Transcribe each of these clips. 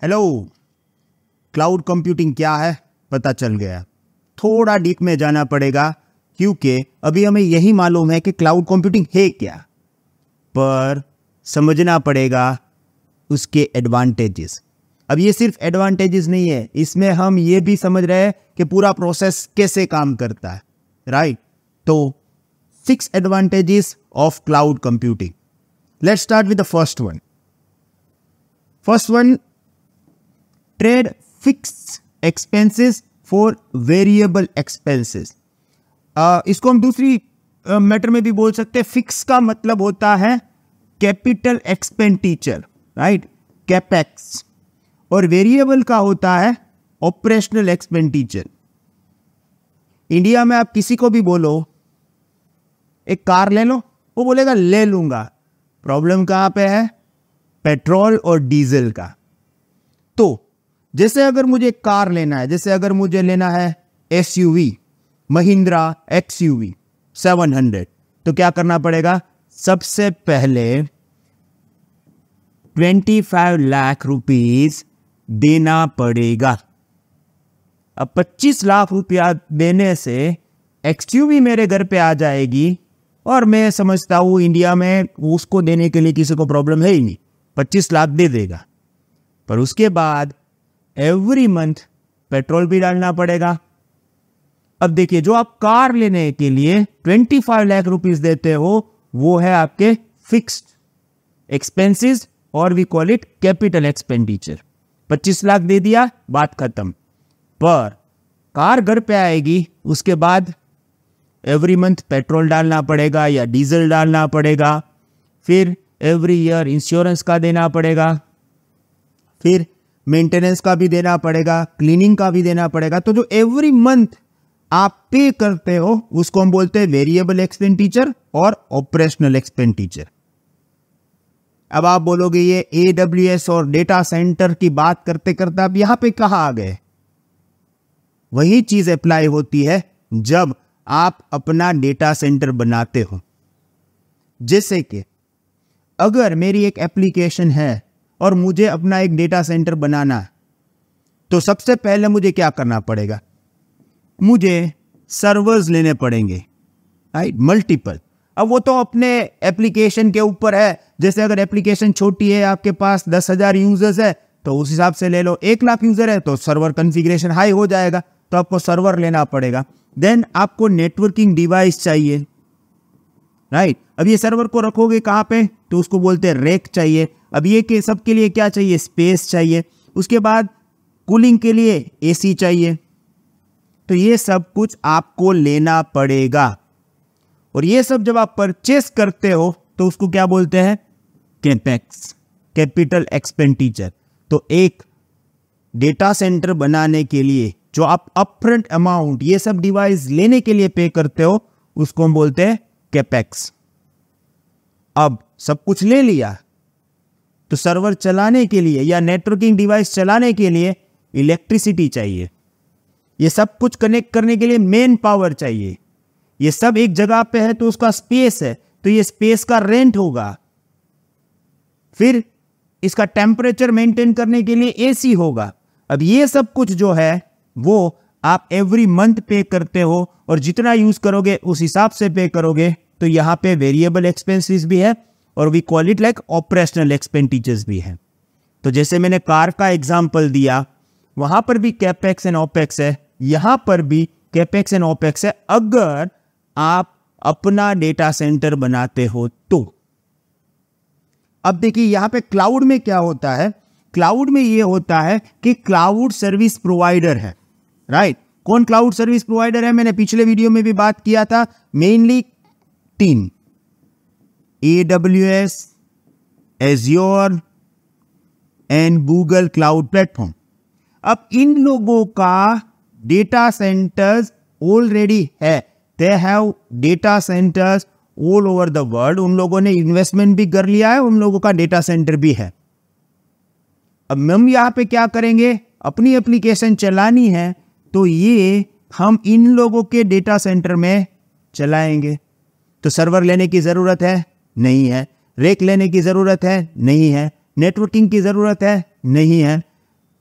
Hello, cloud computing क्या है पता चल गया। थोड़ा डीप में जाना पड़ेगा क्योंकि अभी हमें यही मालूम है कि क्लाउड कंप्यूटिंग है क्या, पर समझना पड़ेगा उसके एडवांटेजेस। अब ये सिर्फ एडवांटेजेस नहीं है, इसमें हम ये भी समझ रहे हैं कि पूरा प्रोसेस कैसे काम करता है, राइट। तो 6 advantages of cloud computing. Let's start with the first one. First one, trade fix expenses for variable expenses. इसको हम दूसरी मैटर में भी बोल सकते हैं। फिक्स का मतलब होता है कैपिटल एक्सपेंडिचर, राइट, कैपेक्स, और वेरिएबल का होता है ऑपरेशनल एक्सपेंडिचर। इंडिया में आप किसी को भी बोलो एक कार ले लो, वो बोलेगा ले लूंगा। प्रॉब्लम कहां पे है? पेट्रोल और डीजल का। तो जैसे अगर मुझे कार लेना है, जैसे अगर मुझे लेना है एसयूवी, महिंद्रा एक्सयूवी 700, तो क्या करना पड़ेगा? सबसे पहले 25 लाख रुपीस देना पड़ेगा। अब 25 लाख रुपया देने से एक्सयूवी मेरे घर पे आ जाएगी, और मैं समझता हूं इंडिया में उसको देने के लिए किसी को प्रॉब्लम है ही नहीं, 25 लाख दे देगा। पर उसके बाद एवरी मंथ पेट्रोल भी डालना पड़ेगा। अब देखिए, जो आप कार लेने के लिए 25 लाख रुपीस देते हो वो है आपके फिक्स्ड एक्सपेंसेस, और we call it capital expenditure. 25 lakh दे दिया, बात खत्म। पर कार घर पे आएगी, उसके बाद एवरी मंथ पेट्रोल डालना पड़ेगा या डीजल डालना पड़ेगा, फिर एवरी ईयर इंश्योरेंस का देना पड़ेगा, फिर मेंटेनेंस का भी देना पड़ेगा, क्लीनिंग का भी देना पड़ेगा। तो जो एवरी मंथ आप पे करते हो उसको हम बोलते हैं वेरिएबल एक्सपेंडिचर और ऑपरेशनल एक्सपेंडिचर। अब आप बोलोगे ये AWS और डेटा सेंटर की बात करते करते आप यहां पे कहां आ गए? वही चीज अप्लाई होती है जब आप अपना डेटा सेंटर बनाते हो। जैसे कि अगर मेरी एक एप्लीकेशन है और मुझे अपना एक डेटा सेंटर बनाना है, तो सबसे पहले मुझे क्या करना पड़ेगा? मुझे सर्वर्स लेने पड़ेंगे, राइट, मल्टीपल। अब वो तो अपने एप्लीकेशन के ऊपर है। जैसे अगर एप्लीकेशन छोटी है, आपके पास 10,000 यूजर्स है, तो उस हिसाब से ले लो। 1 लाख यूजर है तो सर्वर कॉन्फ़िगरेशन हाई हो जाएगा, तो आपको सर्वर लेना पड़ेगा। देन आपको नेटवर्किंग डिवाइस चाहिए, राइट। अब ये सर्वर को रखोगे कहां पे? तो उसको बोलते हैं रैक चाहिए। अब ये के सबके लिए क्या चाहिए? स्पेस चाहिए। उसके बाद कूलिंग के लिए एसी चाहिए। तो ये सब कुछ आपको लेना पड़ेगा, और ये सब जब आप परचेस करते हो तो उसको क्या बोलते हैं? Capex, capital expenditure. तो एक डेटा सेंटर बनाने के लिए जो आप अपफ्रंट अमाउंट ये सब डिवाइस लेने के लिए पे करते हो उसको हम बोलते हैं कैपेक्स। अब सब कुछ ले लिया, तो सर्वर चलाने के लिए या नेटवर्किंग डिवाइस चलाने के लिए इलेक्ट्रिसिटी चाहिए। ये सब कुछ कनेक्ट करने के लिए मेन पावर चाहिए। ये सब एक जगह पे है तो उसका स्पेस है, तो ये स्पेस का रेंट होगा। फिर इसका टेम्परेचर मेंटेन करने के लिए एसी होगा। अब ये सब कुछ जो है वो आप एवरी मंथ पे करते हो, और जितना यूज करोगे उस हिसाब से पे करोगे। तो यहां पे वेरिएबल एक्सपेंसेस भी है, और we call it like operational expenditures भी है। तो जैसे मैंने कार का एग्जांपल दिया, वहां पर भी कैपेक्स एंड ओपेक्स है, यहां पर भी कैपेक्स एंड ओपेक्स है, अगर आप अपना डेटा सेंटर बनाते हो तो। अब देखिए यहां पे क्लाउड में क्या होता है? क्लाउड में ये होता है कि क्लाउड सर्विस प्रोवाइडर है, राइट। कौन क्लाउड सर्विस प्रोवाइडर है? मैंने पिछले वीडियो में भी बात किया था। Mainly 3, AWS, Azure and Google cloud platform. अब इन लोगों का डेटा सेंटर्स ऑलरेडी है। They have data centres all over the world. उन लोगों ने इन्वेस्टमेंट भी कर लिया है, उन लोगों का डेटा सेंटर भी है। अब हम यहां पे क्या करेंगे? अपनी एप्लीकेशन चलानी है तो ये हम इन लोगों के डेटा सेंटर में चलाएंगे। तो सर्वर लेने की जरूरत है? नहीं है। रैक लेने की जरूरत है? नहीं है। नेटवर्किंग की जरूरत है? नहीं है।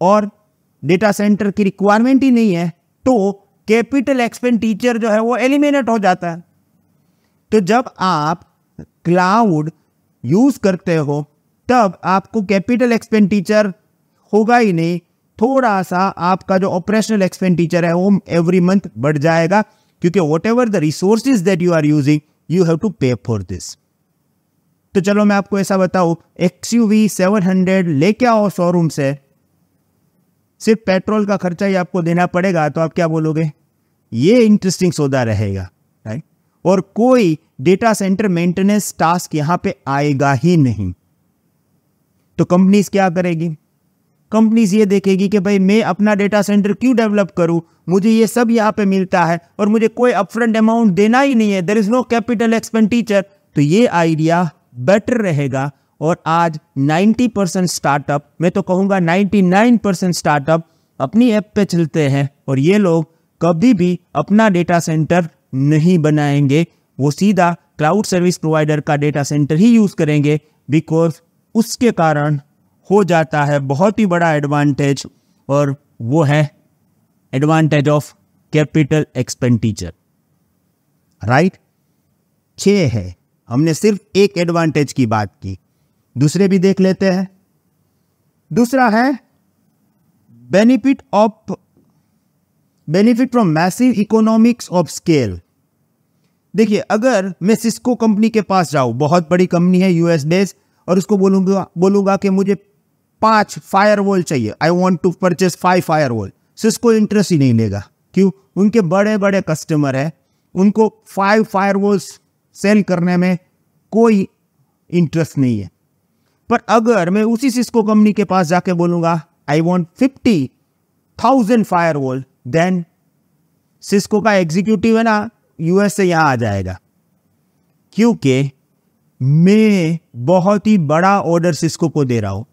और डेटा सेंटर की रिक्वायरमेंट ही नहीं है, तो कैपिटल एक्सपेंडिचर जो है वो एलिमिनेट हो जाता है। तो जब आप क्लाउड यूज करते हो तब आपको कैपिटल एक्सपेंडिचर होगा ही नहीं, थोड़ा सा आपका जो ऑपरेशनल एक्सपेंडिचर है वो एवरी मंथ बढ़ जाएगा, क्योंकि whatever the resources that you are using you have to pay for this. तो चलो मैं आपको ऐसा बताऊं, XUV 700 लेके आओ शोरूम से, सिर्फ पेट्रोल का खर्चा ही आपको देना पड़ेगा, तो आप क्या बोलोगे? ये इंटरेस्टिंग सौदा रहेगा, राइट? और कोई डेटा सेंटर मेंटेनेंस टास्क यहां पे आएगा ही नहीं। तो कंपनीज क्या करेगी? कंपनीज ये देखेगी कि भाई मैं अपना डेटा सेंटर क्यों डेवलप करूं, मुझे ये सब यहां पे मिलता है और मुझे कोई अपफ्रंट अमाउंट देना ही नहीं है, there is no capital expenditure. तो ये आइडिया बेटर रहेगा। और आज 90% स्टार्टअप, मैं तो कहूंगा 99% स्टार्टअप अपनी ऐप पे चलते हैं, और ये लोग कभी भी अपना डेटा सेंटर नहीं बनाएंगे, वो सीधा क्लाउड सर्विस प्रोवाइडर का डेटा सेंटर ही यूज करेंगे, बिकॉज उसके कारण हो जाता है बहुत ही बड़ा एडवांटेज, और वो है advantage of capital expenditure, right? 6 है, हमने सिर्फ एक एडवांटेज की बात की, दूसरे भी देख लेते हैं। दूसरा है benefit from massive economics of scale. देखिए, अगर मैं सिस्को कंपनी के पास जाऊं, बहुत बड़ी कंपनी है यूएस बेस्ड, और उसको बोलूंगा कि मुझे 5 फायरवॉल चाहिए, I want to purchase 5 firewall, Cisco interest ही नहीं लेगा। क्यों? उनके बड़े बड़े कस्टमर है, उनको 5 फायरवॉल्स सेल करने में कोई इंटरेस्ट नहीं है। पर अगर मैं उसी सिस्को कंपनी के पास जाके बोलूंगा I want 50,000 firewall, then Cisco का एग्जीक्यूटिव है ना यूएस से यहां आ जाएगा, क्योंकि मैं बहुत ही बड़ा ऑर्डर सिस्को को दे रहा हूं।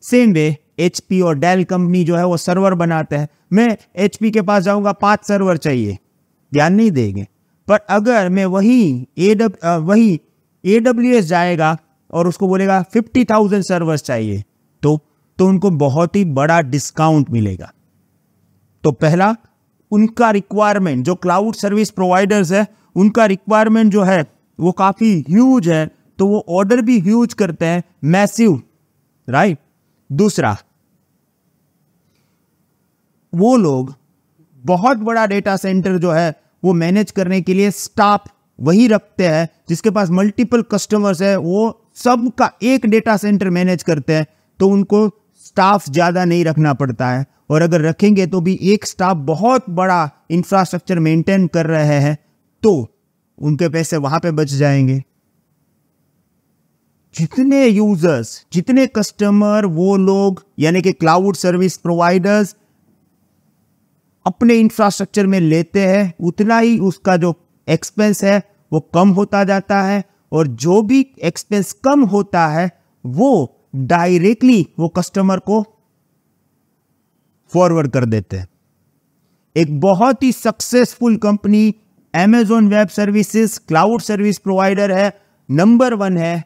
सेम वे HP और डेल कंपनी जो है वो सर्वर बनाते हैं, मैं HP के पास जाऊंगा 5 सर्वर चाहिए, ध्यान नहीं देंगे। पर अगर मैं वही AWS जाएगा और उसको बोलेगा 50,000 सर्वर्स चाहिए, तो उनको बहुत ही बड़ा डिस्काउंट मिलेगा। तो पहला, उनका रिक्वायरमेंट, जो क्लाउड सर्विस प्रोवाइडर्स है उनका रिक्वायरमेंट जो है वो काफी ह्यूज है, तो वो ऑर्डर भी ह्यूज करते हैं, मैसिव, राइट? दूसरा, वो लोग बहुत बड़ा डेटा सेंटर जो है वो मैनेज करने के लिए स्टाफ वही रखते हैं जिसके पास मल्टीपल कस्टमर्स है, वो सबका एक डेटा सेंटर मैनेज करते हैं, तो उनको स्टाफ ज्यादा नहीं रखना पड़ता है। और अगर रखेंगे तो भी एक स्टाफ बहुत बड़ा इंफ्रास्ट्रक्चर मेंटेन कर रहे हैं, तो उनके पैसे वहां पे बच जाएंगे। जितने यूजर्स, जितने कस्टमर वो लोग यानी कि क्लाउड सर्विस प्रोवाइडर्स अपने इंफ्रास्ट्रक्चर में लेते हैं, उतना ही उसका जो एक्सपेंस है वो कम होता जाता है, और जो भी एक्सपेंस कम होता है वो डायरेक्टली वो कस्टमर को फॉरवर्ड कर देते हैं। एक बहुत ही successful company Amazon web services cloud service provider है, नंबर 1 है।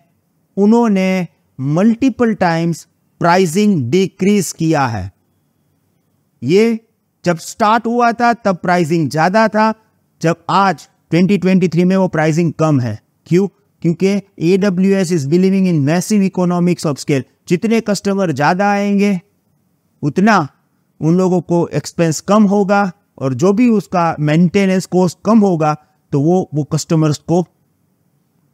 उन्होंने मल्टीपल टाइम्स प्राइसिंग डिक्रीज किया है। ये जब स्टार्ट हुआ था तब प्राइसिंग ज्यादा था, जब आज 2023 में वो प्राइसिंग कम है। क्यों? क्योंकि AWS is believing in massive economics of scale. जितने कस्टमर ज्यादा आएंगे उतना उन लोगों को एक्सपेंस कम होगा, और जो भी उसका मेंटेनेंस कॉस्ट कम होगा तो वो कस्टमर्स को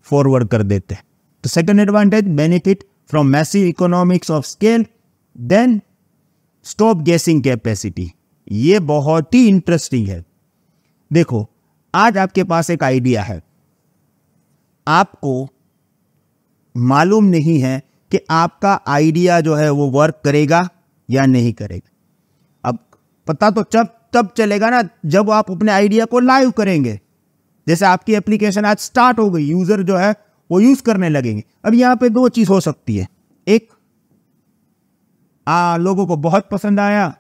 फॉरवर्ड कर देते हैं। तो second advantage, benefit from massive economics of scale. Then stop guessing capacity, ये बहुत ही इंटरेस्टिंग है। देखो, आज आपके पास एक आइडिया है, आपको मालूम नहीं है कि आपका आइडिया जो है वो वर्क करेगा या नहीं करेगा। अब पता तो तब चलेगा ना जब आप अपने आइडिया को लाइव करेंगे। जैसे आपकी एप्लीकेशन आज स्टार्ट हो गई, यूजर जो है वो यूज करने लगेंगे। अब यहां पे 2 चीज हो सकती है, एक लोगों को बहुत पसंद आया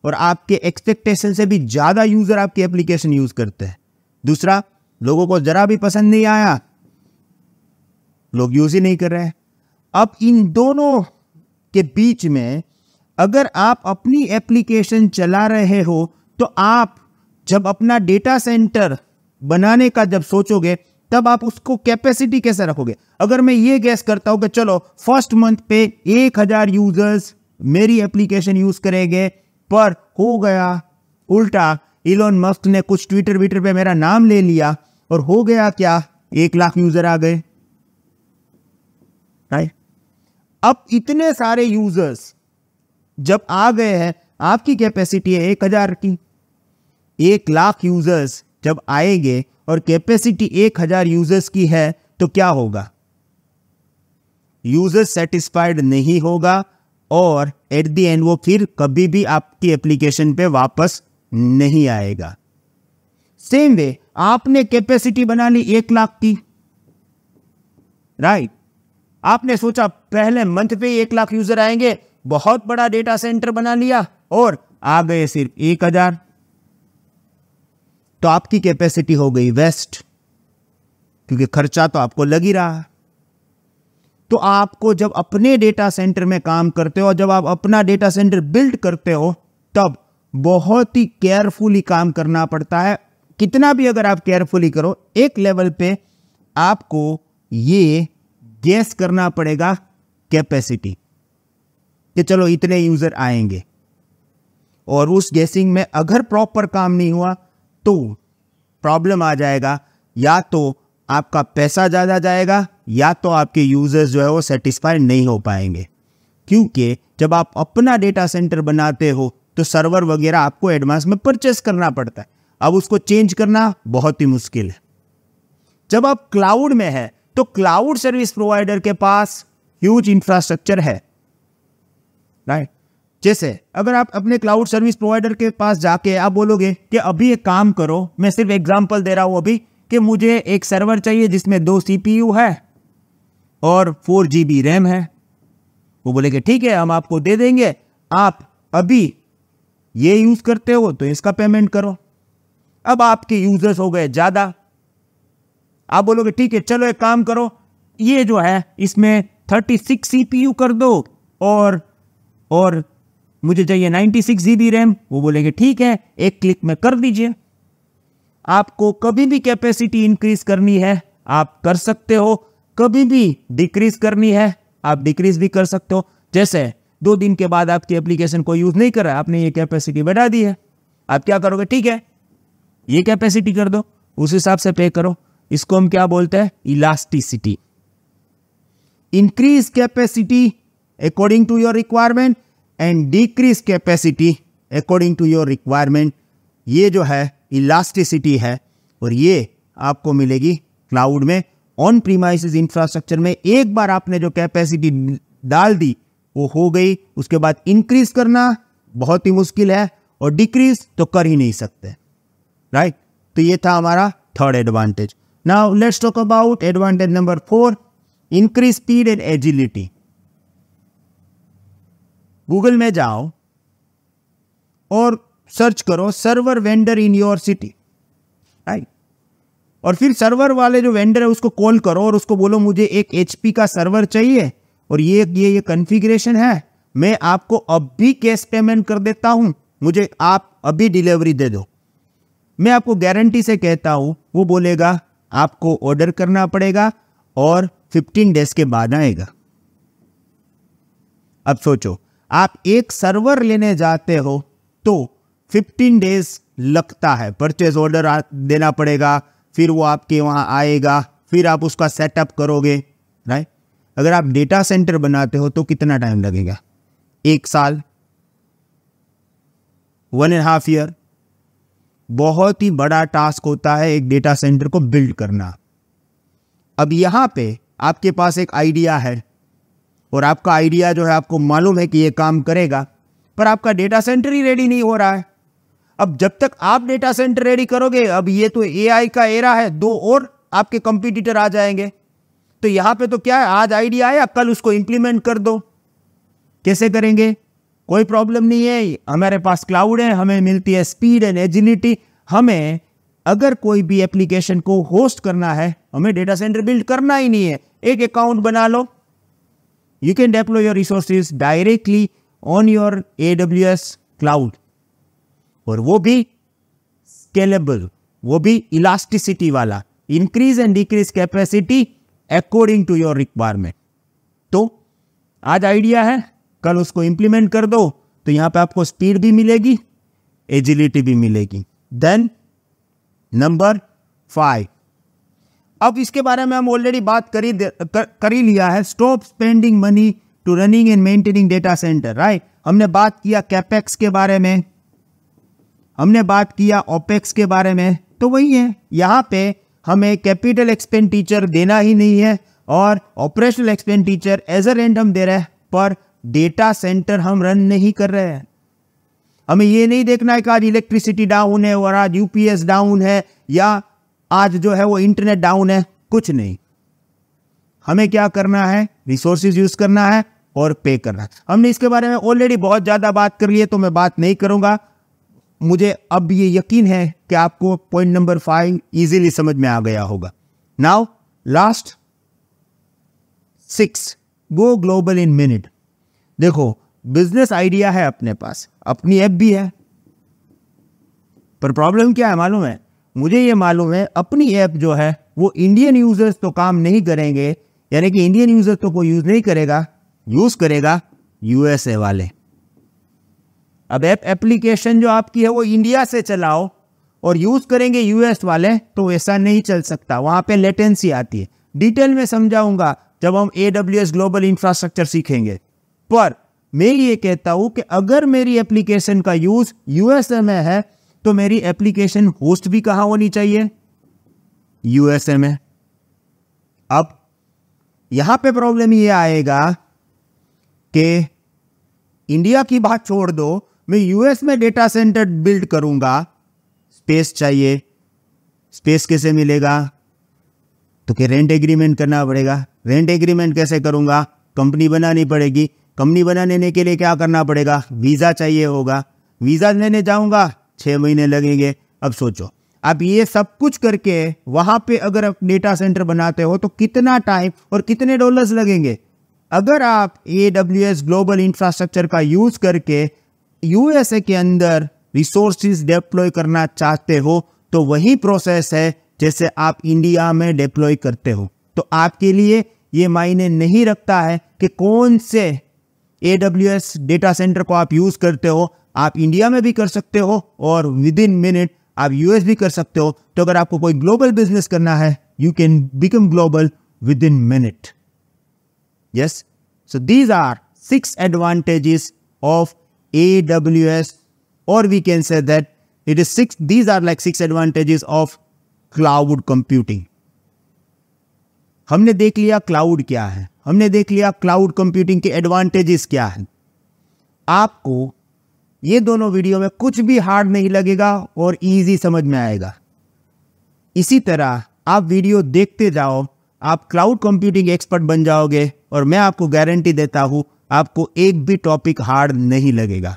और आपके एक्सपेक्टेशन से भी ज्यादा यूजर आपकी एप्लीकेशन यूज करते हैं। दूसरा, लोगों को जरा भी पसंद नहीं आया, लोग यूज ही नहीं कर रहे हैं। अब इन दोनों के बीच में अगर आप अपनी एप्लीकेशन चला रहे हो तो आप जब अपना डेटा सेंटर बनाने का जब सोचोगे तब आप उसको कैपेसिटी कैसे रखोगे? अगर मैं ये गैस करता हूं कि चलो फर्स्ट मंथ पे 1000 यूजर्स मेरी एप्लीकेशन यूज करेंगे, पर हो गया उल्टा, इलोन मस्क ने कुछ ट्विटर पे मेरा नाम ले लिया और हो गया क्या, 1 लाख यूजर आ गए, राइट? अब इतने सारे यूजर्स जब आ गए हैं, आपकी कैपेसिटी है 1000 की, 1 लाख यूजर्स जब आएंगे और कैपेसिटी 1000 यूजर्स की है तो क्या होगा? यूजर सेटिस्फाइड नहीं होगा और एट द एंड वो फिर कभी भी आपकी एप्लीकेशन पे वापस नहीं आएगा। सेम वे आपने कैपेसिटी बना ली 1 लाख की, राइट? आपने सोचा पहले मंथ पे 1 लाख यूजर आएंगे, बहुत बड़ा डेटा सेंटर बना लिया और आ गए सिर्फ 1000, तो आपकी कैपेसिटी हो गई वेस्ट, क्योंकि खर्चा तो आपको लग ही रहा है। तो आपको जब अपने डेटा सेंटर में काम करते हो, जब आप अपना डेटा सेंटर बिल्ड करते हो, तब बहुत ही केयरफुली काम करना पड़ता है। कितना भी अगर आप केयरफुली करो, एक लेवल पे आपको ये गेस करना पड़ेगा कैपेसिटी कि चलो इतने यूजर आएंगे, और उस गेसिंग में अगर प्रॉपर काम नहीं हुआ तो प्रॉब्लम आ जाएगा। या तो आपका पैसा ज़्यादा जाएगा या तो आपके यूजर्स जो है वो सेटिस्फाइड नहीं हो पाएंगे, क्योंकि जब आप अपना डेटा सेंटर बनाते हो तो सर्वर वगैरह आपको एडवांस में परचेस करना पड़ता है। अब उसको चेंज करना बहुत ही मुश्किल है। जब आप क्लाउड में है तो क्लाउड सर्विस प्रोवाइडर के पास ह्यूज इंफ्रास्ट्रक्चर है, राइट? जैसे अगर आप अपने क्लाउड सर्विस प्रोवाइडर के पास जाके आप बोलोगे कि अभी एक काम करो, मैं सिर्फ एग्जांपल दे रहा हूं अभी, कि मुझे एक सर्वर चाहिए जिसमें 2 CPU है और 4 GB रैम है। वो बोलेगे ठीक है, हम आपको दे देंगे, आप अभी ये यूज करते हो तो इसका पेमेंट करो। अब आपके यूजर्स हो गए ज्यादा, आप बोलोगे ठीक है चलो एक काम करो, ये जो है इसमें 36 CPU कर दो और मुझे चाहिए 96 GB रैम। वो बोलेंगे ठीक है, एक क्लिक में कर दीजिए। आपको कभी भी कैपेसिटी इंक्रीज करनी है आप कर सकते हो, कभी भी डिक्रीज करनी है आप डिक्रीज भी कर सकते हो। जैसे 2 दिन के बाद आपकी एप्लीकेशन को यूज नहीं कर रहा है, आपने ये कैपेसिटी बढ़ा दी है, आप क्या करोगे? ठीक है ये कैपेसिटी कर दो, उस हिसाब से पे करो। इसको हम क्या बोलते हैं? Elasticity. Increase capacity according to your requirement and decrease capacity according to your requirement, ये जो है इलास्टिसिटी है, और ये आपको मिलेगी क्लाउड में। ऑन प्रीमाइसेस इंफ्रास्ट्रक्चर में एक बार आपने जो कैपेसिटी डाल दी वो हो गई, उसके बाद इंक्रीज करना बहुत ही मुश्किल है और डिक्रीज तो कर ही नहीं सकते, राइट? तो ये था हमारा third advantage. Now let's talk about advantage number 4, increase speed and agility. Google में जाओ और सर्च करो server vendor in your city, right? और फिर सर्वर वाले जो वेंडर है उसको कॉल करो और उसको बोलो मुझे एक HP का सर्वर चाहिए और ये कॉन्फ़िगरेशन है, मैं आपको अभी कैश पेमेंट कर देता हूं, मुझे आप अभी डिलीवरी दे दो। मैं आपको गारंटी से कहता हूं वो बोलेगा आपको ऑर्डर करना पड़ेगा और 15 डेज के बाद आएगा। अब सोचो आप एक सर्वर लेने जाते हो तो 15 डेज लगता है, परचेज ऑर्डर देना पड़ेगा, फिर वो आपके वहां आएगा, फिर आप उसका सेटअप करोगे, राइट? अगर आप डेटा सेंटर बनाते हो तो कितना टाइम लगेगा? 1 साल, 1.5 ईयर। बहुत ही बड़ा टास्क होता है एक डेटा सेंटर को बिल्ड करना। अब यहां पे आपके पास एक आइडिया है और आपका आइडिया जो है आपको मालूम है कि ये काम करेगा, पर आपका डेटा सेंटर ही रेडी नहीं हो रहा है। अब जब तक आप डेटा सेंटर रेडी करोगे, अब ये तो AI का एरा है, 2 और आपके कंपटीटर आ जाएंगे। तो यहां पे तो क्या है, आज आइडिया आया कल उसको इंप्लीमेंट कर दो। कैसे करेंगे? कोई प्रॉब्लम नहीं है, हमारे पास क्लाउड है, हमें मिलती है स्पीड एंड एजिलिटी। हमें अगर कोई भी एप्लीकेशन को होस्ट करना है, हमें डेटा सेंटर बिल्ड करना ही नहीं है, एक अकाउंट बना लो, you can deploy your resources directly on your AWS cloud, और वो भी स्केलेबल, वो भी इलास्टिसिटी वाला, increase and decrease capacity according to your requirement. तो आज आइडिया है, कल उसको इंप्लीमेंट कर दो, तो यहां पे आपको स्पीड भी मिलेगी, एजिलिटी भी मिलेगी। देन नंबर 5, अब इसके बारे में हम ऑलरेडी बात कर ही लिया है, stop spending money to running and maintaining data center, right. हमने बात किया कैपेक्स के बारे में, हमने बात किया ओपेक्स के बारे में, तो वही है, यहां पे हमें कैपिटल एक्सपेंडिचर देना ही नहीं है और operational expenditure as a rent हम दे रहे हैं, पर डेटा सेंटर हम रन नहीं कर रहे हैं। हमें ये नहीं देखना है कि आज इलेक्ट्रिसिटी डाउन है और आज यूपीएस डाउन है या आज जो है वो इंटरनेट डाउन है, कुछ नहीं। हमें क्या करना है, रिसोर्सेज यूज करना है और पे करना है। हमने इसके बारे में ऑलरेडी बहुत ज्यादा बात कर ली है, तो मैं बात नहीं करूंगा। मुझे अब ये यकीन है कि आपको पॉइंट नंबर 5 इजीली समझ में आ गया होगा। नाउ लास्ट 6, गो ग्लोबल इन मिनट। देखो, बिजनेस आइडिया है अपने पास, अपनी ऐप भी है, पर प्रॉब्लम क्या है मालूम है? मुझे ये मालूम है अपनी ऐप जो है वो इंडियन यूजर्स तो काम नहीं करेंगे, यानी कि इंडियन यूजर्स तो कोई यूज नहीं करेगा, यूज करेगा यूएसए वाले। अब ऐप एप्लीकेशन जो आपकी है वो इंडिया से चलाओ और यूज करेंगे यूएस वाले, तो ऐसा नहीं चल सकता, वहां पे लेटेंसी आती है। डिटेल में समझाऊंगा जब हम AWS ग्लोबल इंफ्रास्ट्रक्चर सीखेंगे, पर मैं ये कहता हूं कि अगर मेरी एप्लीकेशन का यूज यूएसए में है तो मेरी एप्लीकेशन होस्ट भी कहां होनी चाहिए? यूएसए में। अब यहां पे प्रॉब्लम ये आएगा कि इंडिया की बात छोड़ दो, मैं यूएस में डेटा सेंटर बिल्ड करूंगा, स्पेस चाहिए, स्पेस कैसे मिलेगा? तो क्या रेंट एग्रीमेंट करना पड़ेगा। रेंट एग्रीमेंट कैसे करूंगा? कंपनी बनानी पड़ेगी। कंपनी बनाने के लिए क्या करना पड़ेगा? वीजा चाहिए होगा। वीजा लेने जाऊंगा 6 महीने लगेंगे। अब सोचो, अब ये सब कुछ करके वहां पे अगर आप डेटा सेंटर बनाते हो तो कितना टाइम और कितने डॉलर्स लगेंगे? अगर आप AWS ग्लोबल इंफ्रास्ट्रक्चर का यूज करके यूएसए के अंदर रिसोर्सेज डिप्लॉय करना चाहते हो तो वही प्रोसेस है जैसे आप इंडिया में डिप्लॉय करते हो। तो आपके लिए ये मायने नहीं रखता है कि कौन से AWS डेटा सेंटर को आप यूज करते हो, आप इंडिया में भी कर सकते हो और विद इन मिनट आप यूएस भी कर सकते हो। तो अगर आपको कोई ग्लोबल बिजनेस करना है, you can become global with in minute. Yes, so these are 6 advantages of AWS, or we can say that it is 6. These are like 6 advantages of cloud computing. हमने देख लिया क्लाउड क्या है, हमने देख लिया क्लाउड कंप्यूटिंग के advantages क्या है। आपको ये दोनों वीडियो में कुछ भी हार्ड नहीं लगेगा और इजी समझ में आएगा। इसी तरह आप वीडियो देखते जाओ, आप क्लाउड कंप्यूटिंग एक्सपर्ट बन जाओगे और मैं आपको गारंटी देता हूं आपको एक भी टॉपिक हार्ड नहीं लगेगा।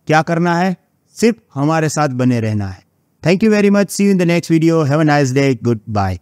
क्या करना है? सिर्फ हमारे साथ बने रहना है। Thank you very much. See you in the next video. Have a nice day. Good bye.